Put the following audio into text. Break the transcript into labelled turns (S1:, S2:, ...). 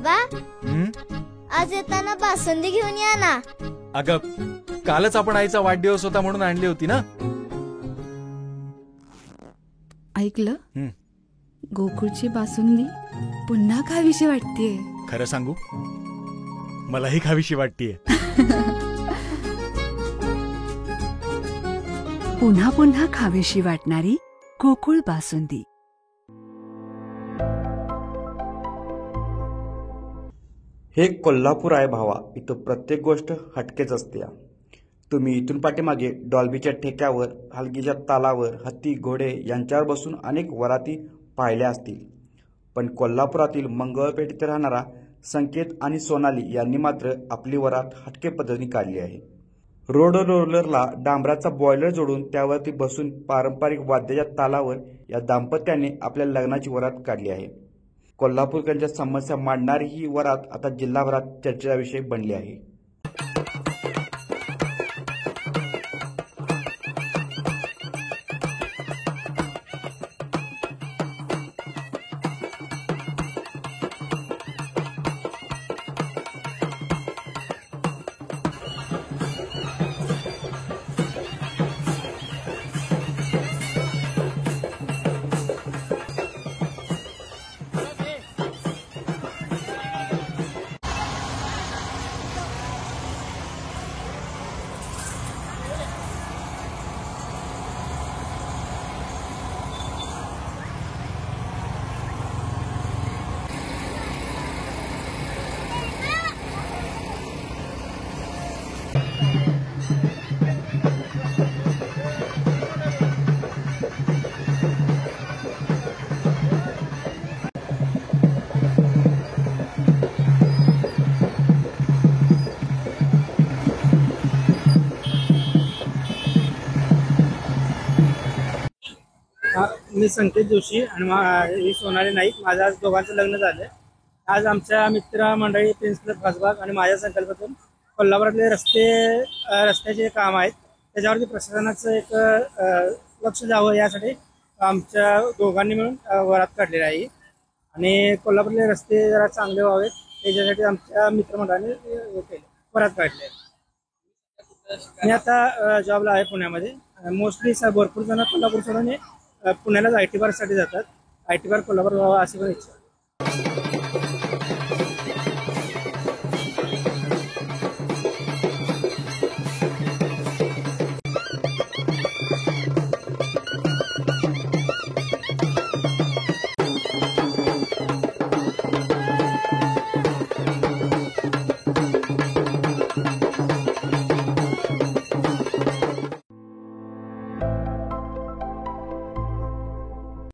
S1: बाबा आज येताना बासुंदी घेऊन या ना.
S2: अगं कालच आपण आईचा वाढदिवस होता म्हणून आणली होती ना.
S3: ऐकलं, गोकुळची बासुंदी पुन्हा खावीशी वाटतेय.
S2: खरं सांगू, मलाही खावीशी वाटतेय.
S3: पुन्हा पुन्हा खावीशी वाटणारी गोकुळ बासुंदी.
S4: हे कोल्हापूर आहे भावा, इथं प्रत्येक गोष्ट हटकेच असते. तुम्ही इथून पाठीमागे डॉल्बीच्या ठेक्यावर, हलगीच्या तालावर हत्ती घोडे यांच्यावर बसून अनेक वराती पाहिल्या असतील, पण कोल्हापुरातील मंगळपेठ राहणारा संकेत आणि सोनाली यांनी मात्र आपली वरात हटके पद्धतीने काढली आहे. रोड रोलरला डांबराचा बॉयलर जोडून त्यावरती बसून पारंपरिक वाद्याच्या तालावर या दाम्पत्याने आपल्या लग्नाची वरात काढली आहे. कोल्हापूरकरांच्या समस्या मांडणारी ही वरात आता जिल्हाभरात चर्चेचा विषय बनली आहे.
S5: मी संकेत जोशी आणि सोनाली नाईक. माझं आज दोघांचं लग्न झालं. आज आमच्या मित्रमंडळी प्रिन्स क्लब खासबाग आणि माझ्या संकल्पातून कोल्हापुरातले रस्त्याचे काम आहेत, त्याच्यावरती प्रशासनाचं एक लक्ष द्यावं यासाठी आमच्या दोघांनी मिळून वरात काढलेली आहे. आणि कोल्हापुरातले रस्ते जरा चांगले व्हावेत त्याच्यासाठी आमच्या मित्रमंडळाने वरात काढली आहे. मी आता जॉबला आहे पुण्यामध्ये. मोस्टली भरपूर जण कोल्हापूर सोडून पुण्यालाच IT पार्कसाठी जातात. IT पार्क कोल्हापूर व्हावा अशी पण इच्छा.